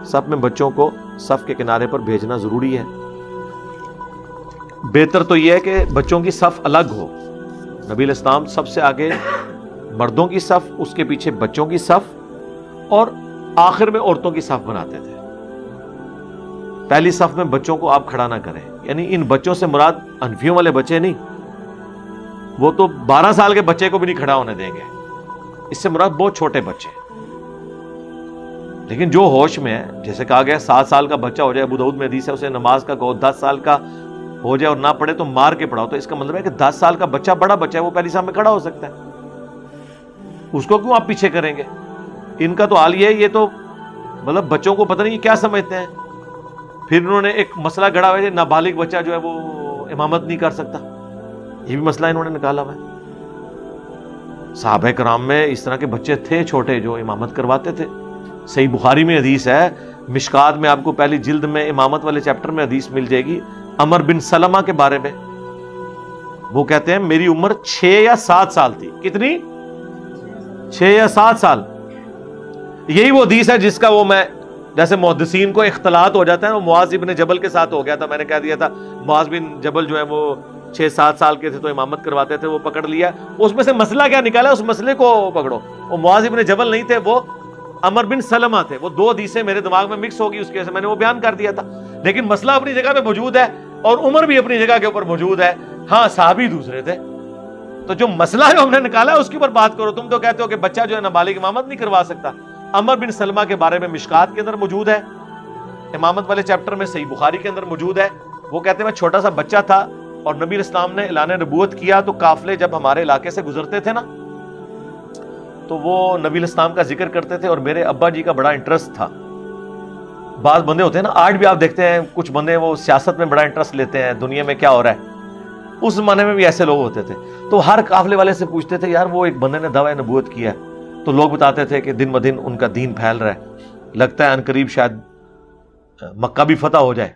صف میں بچوں کو صف کے کنارے پر بھیجنا ضروری ہے۔ بہتر تو یہ ہے کہ بچوں کی صف الگ ہو۔ نبی علیہ السلام سب سے آگے مردوں کی صف، اس کے پیچھے بچوں کی صف، اور آخر میں عورتوں کی صف بناتے تھے۔ پہلی صف میں بچوں کو آپ کھڑا نہ کریں، یعنی ان بچوں سے مراد انفیوں والے بچے نہیں، وہ تو 12 سال کے بچے کو بھی نہیں کھڑا ہونے دیں گے، اس سے مراد بہت چھوٹے بچے۔ لیکن جو ہوش میں ہے، جیسے کہا گیا 7 سال کا بچہ ہو جائے، ابو داؤد میں حدیث ہے، اسے نماز کا کہو، 10 سال کا ہو جائے اور نہ پڑھے تو مار کے پڑھاؤ، تو اس کا مطلب ہے کہ 10 سال کا بچہ بڑا بچہ ہے، وہ پہلی صف میں کھڑا ہو سکتا ہے، اس کو کیوں آپ پیچھے کریں گے؟ ان کا تو حال یہ ہے، یہ تو مطلب بچوں کو پتہ نہیں کیا سمجھتے ہیں۔ پھر انہوں نے ایک مسئلہ گڑا ہوا ہے، نابالغ بچہ جو ہے وہ امامت نہیں کر سکتا، یہ بھی مسئلہ انہوں نے نکالا ہوا ہے۔ صحابہ کرام میں اس طرح کے بچے تھے چھوٹے جو امامت کرواتے تھے۔ صحیح بخاری میں حدیث ہے، مشکات میں آپ کو پہلی جلد میں امامت والے چیپٹر میں حدیث مل جائے گی، عمر بن سلمہ کے بارے میں۔ وہ کہتے ہیں میری عمر 6 یا 7 سال تھی۔ کتنی؟ 6 یا 7 سال۔ یہی وہ حدیث ہے جس کا وہ میں جیسے محدثین کو اختلاط ہو جاتا ہے، وہ معاذ بن جبل کے ساتھ ہو گیا تھا، میں نے کہہ دیا تھا معاذ بن جبل جو ہے وہ 6-7 سال کے تھے تو امامت کرواتے تھے، وہ پکڑ لیا، اس میں سے مسئلہ کیا نکالا، اس مسئلے کو پکڑو۔ وہ معاذ بن جبل نہیں تھے، وہ عمر بن سلمہ تھے۔ وہ 2 حدیثیں میرے دماغ میں مکس ہو گئی، اس کی وجہ سے میں نے وہ بیان کر دیا تھا، لیکن مسئلہ اپنی جگہ پہ موجود ہے اور عمر بھی اپنی جگہ کے اوپر موجود ہے۔ ہاں صحابی دوسرے تھے، تو جو مسئلہ جو ہم نے نکالا ہے اس کے اوپر بات کرو۔ تم تو کہتے ہو کہ بچہ جو ہے نابالغ امامت نہیں کروا سکتا۔ عمر بن سلمہ کے بارے میں مشکات کے اندر موجود ہے، امامت والے چیپٹر میں، صحیح بخاری کے اندر موجود ہے۔ وہ کہتے ہیں میں چھوٹا سا بچہ تھا اور نبی علیہ السلام نے اعلان نبوت کیا تو قافلے جب ہمارے علاقے سے گزرتے تھے نا تو وہ نبی علیہ السلام کا ذکر کرتے تھے، اور میرے ابا جی کا بڑا انٹرسٹ تھا۔ بعض بندے ہوتے ہیں نا، آج بھی آپ دیکھتے ہیں کچھ بندے وہ سیاست میں بڑا انٹرسٹ لیتے ہیں، دنیا میں کیا ہو رہا ہے، اس زمانے میں بھی ایسے لوگ ہوتے تھے۔ تو ہر قافلے والے سے پوچھتے تھے یار وہ ایک بندے نے دعویٰ نبوت کیا ہے، تو لوگ بتاتے تھے کہ دن بدن ان کا دین پھیل رہا ہے، لگتا ہے ان قریب شاید مکہ بھی فتح ہو جائے۔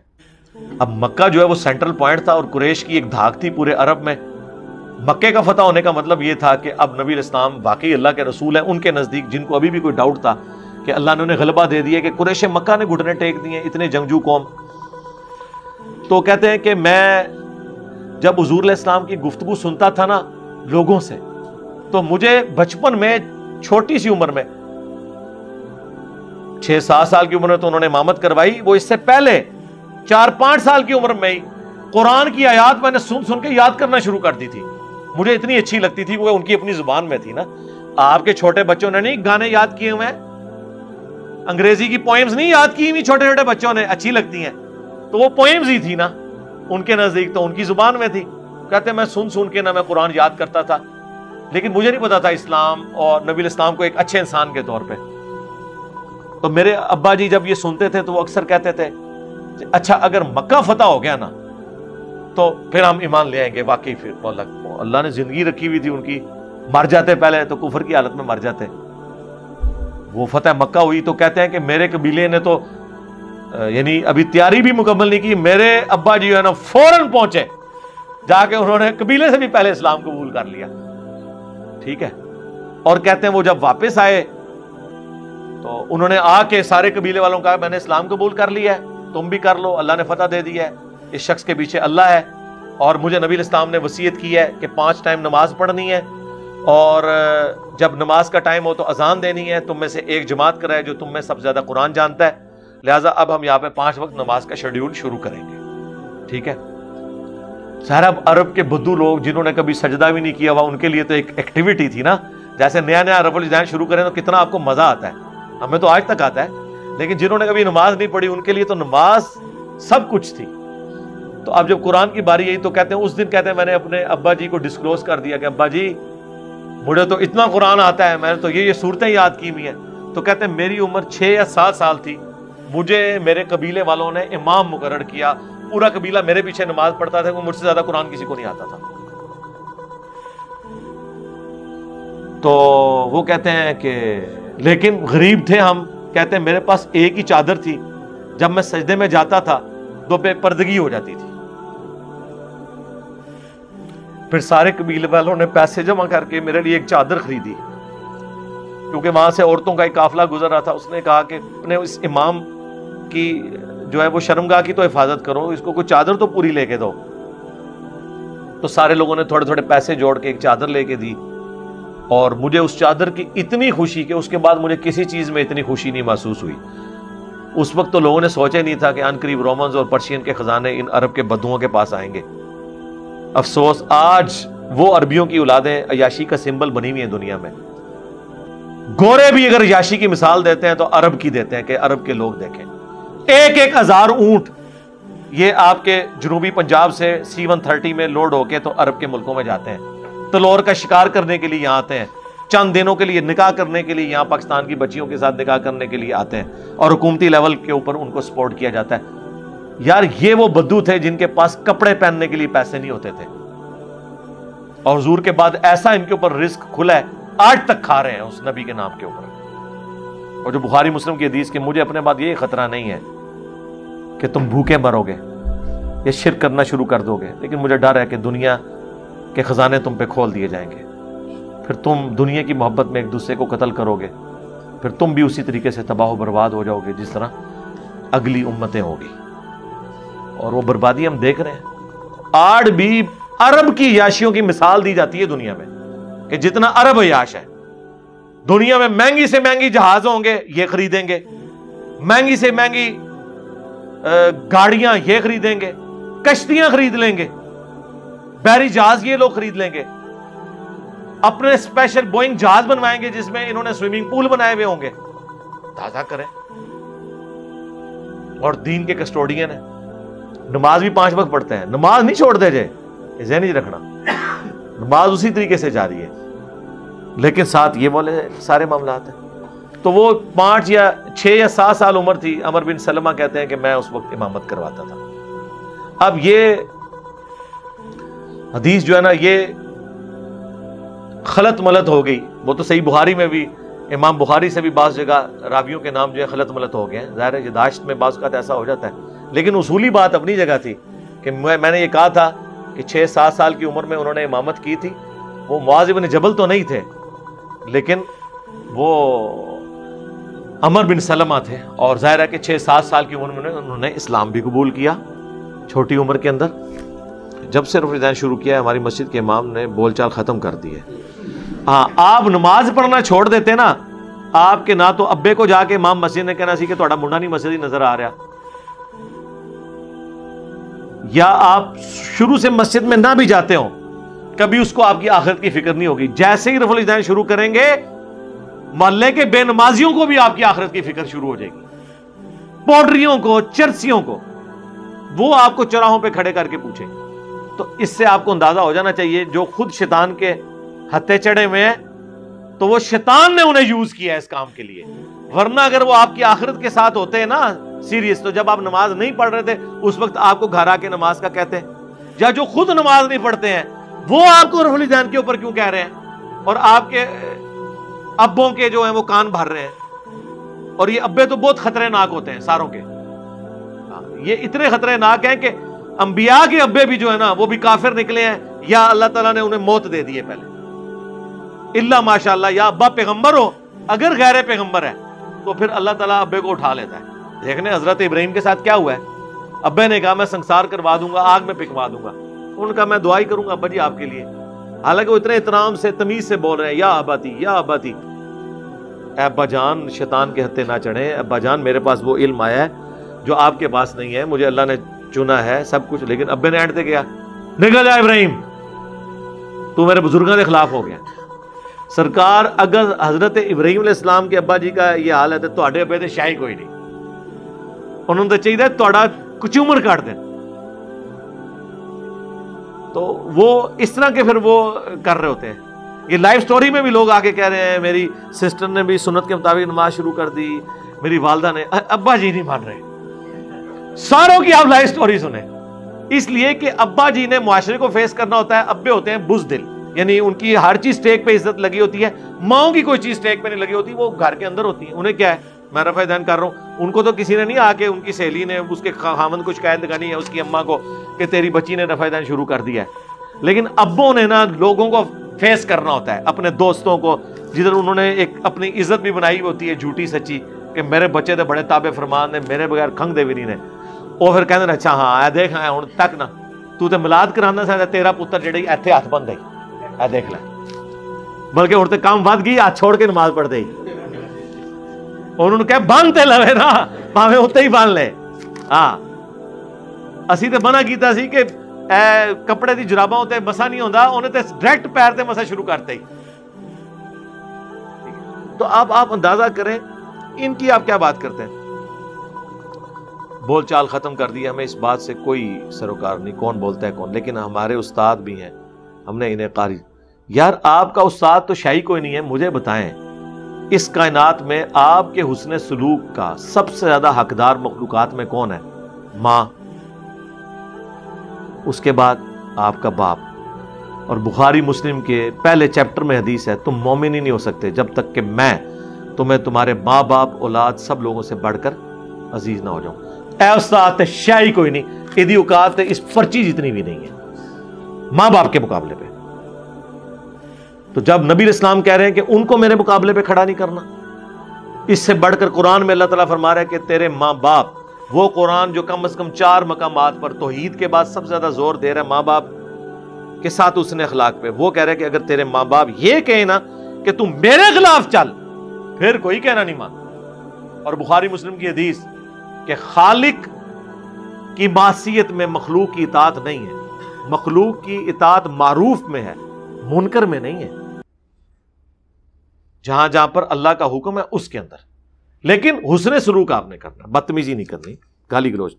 اب مکہ جو ہے وہ سینٹرل پوائنٹ تھا اور قریش کی ایک دھاک تھی پورے عرب میں۔ مکے کا فتح ہونے کا مطلب یہ تھا کہ اب نبی علیہ السلام واقعی اللہ کے رسول ہیں، ان کے نزدیک، جن کو ابھی بھی کوئی ڈاؤٹ تھا کہ اللہ نے انہیں غلبہ دے دیا، کہ قریش مکہ نے گھٹنے ٹیک دیے، اتنے جنگجو قوم۔ تو کہتے ہیں کہ میں جب حضور علیہ السلام کی گفتگو سنتا تھا نا لوگوں سے، تو مجھے بچپن میں چھوٹی سی عمر میں 6-7 سال کی عمر میں تو انہوں نے امامت کروائی، وہ اس سے پہلے 4-5 سال کی عمر میں ہی قرآن کی آیات میں نے سن کے یاد کرنا شروع کر دی تھی، مجھے اتنی اچھی لگتی تھی، وہ ان کی اپنی زبان میں تھی نا۔ آپ کے چھوٹے بچوں نے نہیں گانے یاد کیے ہوئے ہیں، انگریزی کی پوئمز نہیں یاد کی ہوئی چھوٹے چھوٹے بچوں نے، اچھی لگتی ہیں تو وہ پوئمز ہی تھی نا ان کے نزدیک، تو ان کی زبان میں تھی۔ کہتے ہیں میں سن کے نہ میں قرآن یاد کرتا تھا، لیکن مجھے نہیں پتا تھا اسلام اور نبی علیہ السلام کو ایک اچھے انسان کے طور پہ۔ تو میرے ابا جی جب یہ سنتے تھے تو وہ اکثر کہتے تھے اچھا اگر مکہ فتح ہو گیا نا تو پھر ہم ایمان لے آئیں گے۔ واقعی پھر اللہ نے زندگی رکھی ہوئی تھی ان کی، مر جاتے پہلے تو کفر کی حالت میں مر جاتے۔ وہ فتح مکہ ہوئی تو کہتے ہیں کہ میرے قبیلے نے تو یعنی ابھی تیاری بھی مکمل نہیں کی، میرے ابا جی ہے نا فوراً پہنچے، جا کے انہوں نے قبیلے سے بھی پہلے اسلام قبول کر لیا، ٹھیک ہے۔ اور کہتے ہیں وہ جب واپس آئے تو انہوں نے آ کے سارے قبیلے والوں کا میں نے اسلام قبول کر لیا ہے، تم بھی کر لو، اللہ نے فتح دے دی ہے، اس شخص کے پیچھے اللہ ہے، اور مجھے نبی علیہ السلام نے وصیت کی ہے کہ 5 ٹائم نماز پڑھنی ہے، اور جب نماز کا ٹائم ہو تو اذان دینی ہے، تم میں سے ایک جماعت کرائے جو تم میں سب سے زیادہ قرآن جانتا ہے، لہٰذا اب ہم یہاں پہ 5 وقت نماز کا شیڈیول شروع کریں گے، ٹھیک ہے۔ سارا عرب کے بدو لوگ جنہوں نے کبھی سجدہ بھی نہیں کیا ہوا، ان کے لیے تو ایک ایکٹیویٹی تھی نا، جیسے نیا رفع الاذان شروع کریں تو کتنا آپ کو مزہ آتا ہے، ہمیں تو آج تک آتا ہے، لیکن جنہوں نے کبھی نماز نہیں پڑھی ان کے لیے تو نماز سب کچھ تھی۔ تو اب جب قرآن کی باری آئی تو کہتے ہیں اس دن کہتے ہیں میں نے اپنے ابا جی کو ڈسکلوز کر دیا کہ ابا جی مجھے تو اتنا قرآن آتا ہے، میں نے تو یہ صورتیں یاد کی ہوئی ہیں۔ تو کہتے ہیں میری عمر 6 یا 7 سال تھی، مجھے میرے قبیلے والوں نے امام مقرر کیا، پورا قبیلہ میرے پیچھے نماز پڑھتا تھا، مجھ سے زیادہ قرآن کسی کو نہیں آتا تھا۔ تو وہ کہتے ہیں کہ لیکن غریب تھے ہم، کہتے ہیں میرے پاس ایک ہی چادر تھی، جب میں سجدے میں جاتا تھا تو بے پردگی ہو جاتی تھی۔ پھر سارے قبیلے والوں نے پیسے جمع کر کے میرے لیے ایک چادر خریدی، کیونکہ وہاں سے عورتوں کا ایک قافلہ گزر رہا تھا۔ اس نے کہا کہ اپنے اس امام کی جو ہے وہ شرمگاہ کی تو حفاظت کرو، اس کو کوئی چادر تو پوری لے کے دو۔ تو سارے لوگوں نے تھوڑے تھوڑے پیسے جوڑ کے ایک چادر لے کے دی، اور مجھے اس چادر کی اتنی خوشی کہ اس کے بعد مجھے کسی چیز میں اتنی خوشی نہیں محسوس ہوئی۔ اس وقت تو لوگوں نے سوچا ہی نہیں تھا کہ ان قریب رومنز اور پرشین کے خزانے ان عرب کے بدوؤں کے پاس آئیں گے۔ افسوس آج وہ عربیوں کی اولادیں عیاشی کا سمبل بنی ہوئی ہیں دنیا میں۔ گورے بھی اگر عیاشی کی مثال دیتے ہیں تو عرب کی دیتے ہیں کہ عرب کے لوگ دیکھیں، ایک ایک ہزار اونٹ یہ آپ کے جنوبی پنجاب سے C-130 میں لوڈ ہو کے تو عرب کے ملکوں میں جاتے ہیں، تلور کا شکار کرنے کے لیے یہاں آتے ہیں، چند دنوں کے لیے نکاح کرنے کے لیے یہاں پاکستان کی بچیوں کے ساتھ نکاح کرنے کے لیے آتے ہیں، اور حکومتی لیول کے اوپر ان کو سپورٹ کیا جاتا ہے۔ یار یہ وہ بدو تھے جن کے پاس کپڑے پہننے کے لیے پیسے نہیں ہوتے تھے، اور حضور کے بعد ایسا ان کے اوپر رزق کھلا ہے، آج تک کھا رہے ہیں اس نبی کے نام کے اوپر۔ اور جو بخاری مسلم کی حدیث کہ مجھے اپنے بعد یہ خطرہ نہیں ہے کہ تم بھوکے مرو گے یا شرک کرنا شروع کر دو گے، لیکن مجھے ڈر ہے کہ دنیا کے خزانے تم پہ کھول دیے جائیں گے، پھر تم دنیا کی محبت میں ایک دوسرے کو قتل کرو گے، پھر تم بھی اسی طریقے سے تباہ و برباد ہو جاؤ گے جس طرح اگلی امتیں ہوگی۔ اور وہ بربادی ہم دیکھ رہے ہیں۔ آج بھی عرب کی عیاشیوں کی مثال دی جاتی ہے دنیا میں کہ جتنا عرب عیاش ہے، دنیا میں مہنگی سے مہنگی جہاز ہوں گے یہ خریدیں گے، مہنگی سے مہنگی گاڑیاں یہ خریدیں گے، کشتیاں خرید لیں گے، بحری جہاز یہ لوگ خرید لیں گے، اپنے اسپیشل بوئنگ جہاز بنوائیں گے جس میں انہوں نے سوئمنگ پول بنائے ہوئے ہوں گے۔ تازہ کریں۔ اور دین کے کسٹوڈین ہیں، نماز بھی 5 وقت پڑھتے ہیں، نماز نہیں چھوڑ دے جائے، ذہن نہیں رکھنا، نماز اسی طریقے سے جاری ہے، لیکن ساتھ یہ والے سارے معاملات ہیں۔ تو وہ 5 یا 6 یا 7 سال عمر تھی، عمر بن سلمہ کہتے ہیں کہ میں اس وقت امامت کرواتا تھا۔ اب یہ حدیث جو ہے نا یہ خلط ملط ہو گئی، وہ تو صحیح بخاری میں بھی، امام بخاری سے بھی بعض جگہ راویوں کے نام جو ہے خلط ملط ہو گئے ہیں، ظاہر ہے یاداشت میں بعض اوقات ایسا ہو جاتا ہے، لیکن اصولی بات اپنی جگہ تھی کہ میں نے یہ کہا تھا کہ 6-7 سال کی عمر میں انہوں نے امامت کی تھی۔ وہ معاذ بن جبل تو نہیں تھے، لیکن وہ عمر بن سلمہ تھے، اور ظاہر ہے کہ 6-7 سال کی عمر میں انہوں نے اسلام بھی قبول کیا چھوٹی عمر کے اندر۔ جب سے رفع دین شروع کیا ہے ہماری مسجد کے امام نے بول چال ختم کر دی ہے۔ ہاں آپ نماز پڑھنا چھوڑ دیتے نا، آپ کے نہ تو ابے کو جا کے امام مسجد نے کہنا سی کہ تہاڈا منڈا نہیں مسجد ہی نظر آ رہا، یا آپ شروع سے مسجد میں نہ بھی جاتے ہوں، کبھی اس کو آپ کی آخرت کی فکر نہیں ہوگی۔ جیسے ہی رفع دین شروع کریں گے محلے کے بے نمازیوں کو بھی آپ کی آخرت کی فکر شروع ہو جائے گی، پوڈریوں کو، چرسیوں کو، وہ آپ کو چوراہوں پہ کھڑے کر کے پوچھیں گے۔ تو اس سے آپ کو اندازہ ہو جانا چاہیے جو خود شیطان کے ہتھے چڑھے ہوئے ہیں تو وہ شیطان نے انہیں یوز کیا ہے اس کام کے لیے، ورنہ اگر وہ آپ کی آخرت کے ساتھ ہوتے ہیں نا سیریس، تو جب آپ نماز نہیں پڑھ رہے تھے اس وقت آپ کو گھر آ کے نماز کا کہتے ہیں، یا جو خود نماز نہیں پڑھتے ہیں وہ آپ کو رفع دین کے اوپر کیوں کہہ رہے ہیں، اور آپ کے ابوں کے جو ہیں وہ کان بھر رہے ہیں۔ اور یہ ابے تو بہت خطرے ناک ہوتے ہیں ساروں کے، یہ اتنے خطرے ناک ہیں کہ انبیاء کے ابے بھی جو ہے نا وہ بھی کافر نکلے ہیں، یا اللہ تعالیٰ نے انہیں موت دے دی ہے پہلے، اللہ ماشاءاللہ، یا ابا پیغمبر ہو، اگر غیر پیغمبر ہے تو پھر اللہ تعالیٰ ابے کو اٹھا لیتا ہے۔ دیکھنے حضرت ابراہیم کے ساتھ کیا ہوا ہے، ابے نے کہا میں سنسار کروا دوں گا، آگ میں پکوا دوں گا، ان کا میں دعائی کروں گا ابا جی آپ کے لیے، حالانکہ وہ اتنے احترام سے تمیز سے بول رہے ہیں یا اباتی یا اباتی۔ اے ابا جان شیطان کے ہتھے نہ چڑھیں، ابا جان میرے پاس وہ علم آیا ہے جو آپ کے پاس نہیں ہے، مجھے اللہ نے چنا ہے سب کچھ، لیکن ابے نے اینڈ تے گیا نکل جا ابراہیم تو میرے بزرگوں کے خلاف ہو گیا۔ سرکار اگر حضرت ابراہیم علیہ السلام کے ابا جی کا یہ حال ہے تو تواڈے ابے تے شاہی کوئی نہیں، انہوں نے چاہیے تواڈا کچومر کاٹ دیں۔ تو وہ اس طرح کے پھر وہ کر رہے ہوتے ہیں۔ یہ لائف سٹوری میں بھی لوگ آگے کہہ رہے ہیں میری سسٹر نے بھی سنت کے مطابق نماز شروع کر دی، میری والدہ نے، ابا جی نہیں مان رہے۔ ساروں کی آپ لائف سٹوری سنیں، اس لیے کہ ابا جی نے معاشرے کو فیس کرنا ہوتا ہے، ابے ہوتے ہیں بزدل، یعنی ان کی ہر چیز ٹیک پہ عزت لگی ہوتی ہے، ماؤں کی کوئی چیز ٹیک پہ نہیں لگی ہوتی، وہ گھر کے اندر ہوتی ہیں، انہیں کیا ہے میں رفع دین کر رہا ہوں، ان کو تو کسی نے نہیں آ کے، ان کی سہیلی نے اس کے خاوند کو شکایت لگانی ہے اس کی اماں کو کہ تیری بچی نے رفع دین شروع کر دیا ہے۔ لیکن ابوں نے نا لوگوں کو فیس کرنا ہوتا ہے، اپنے دوستوں کو، جدھر انہوں نے ایک اپنی عزت بھی بنائی ہوتی ہے جھوٹی سچی، کہ میرے بچے دے بڑے تابع فرمان نے, میرے بغیر کھنگ دے بھی نہیں نے. وہ پھر کہندے اچھا ہاں اے دیکھ ہوں تک نہ تو تے ملاد کرانا سا تیرا پتر جڑی ایتھے ہاتھ بن دے اے دیکھ لے, بلکہ ہن تے کام ود گئی, ہاتھ چھوڑ کے نماز پڑھ دے. انہوں نے کہا بن تے لوے نا پاویں اتنے ہی بن لے. ہاں اسی تے منع کیتا سی کہ اے کپڑے دی جراباں تے مسا نہیں ہوندا, انہیں تے ڈائریکٹ پیر تے مسا شروع کرتے ہی. تو آپ اندازہ کریں ان کی آپ کیا بات کرتے ہیں. بول چال ختم کر دی, ہمیں اس بات سے کوئی سروکار نہیں کون بولتا ہے کون, لیکن ہمارے استاد بھی ہیں, ہم نے انہیں قاری. یار آپ کا استاد تو شاہی کوئی نہیں ہے, مجھے بتائیں اس کائنات میں آپ کے حسن سلوک کا سب سے زیادہ حقدار مخلوقات میں کون ہے؟ ماں, اس کے بعد آپ کا باپ. اور بخاری مسلم کے پہلے چیپٹر میں حدیث ہے, تم مومن ہی نہیں ہو سکتے جب تک کہ میں تمہیں تمہارے ماں باپ اولاد سب لوگوں سے بڑھ کر عزیز نہ ہو جاؤں. اے استاد تے شاہی کوئی نہیں, ادھی اوقات اس پرچی جتنی بھی نہیں ہے ماں باپ کے مقابلے پہ. تو جب نبی اسلام کہہ رہے ہیں کہ ان کو میرے مقابلے پہ کھڑا نہیں کرنا, اس سے بڑھ کر قرآن میں اللہ تعالیٰ فرما رہا ہے کہ تیرے ماں باپ, وہ قرآن جو کم از کم 4 مقامات پر توحید کے بعد سب سے زیادہ زور دے رہا ہے ماں باپ کے ساتھ اس نے اخلاق پہ, وہ کہہ رہے ہیں کہ اگر تیرے ماں باپ یہ کہیں نا کہ تم میرے خلاف چل, پھر کوئی کہنا نہیں مان. اور بخاری مسلم کی حدیث کہ خالق کی معصیت میں مخلوق کی اطاعت نہیں ہے, مخلوق کی اطاعت معروف میں ہے, منکر میں نہیں ہے. جہاں جہاں پر اللہ کا حکم ہے اس کے اندر, لیکن حسن سلوک آپ نے کرنا, بدتمیزی نہیں کرنی, گالی گلوچ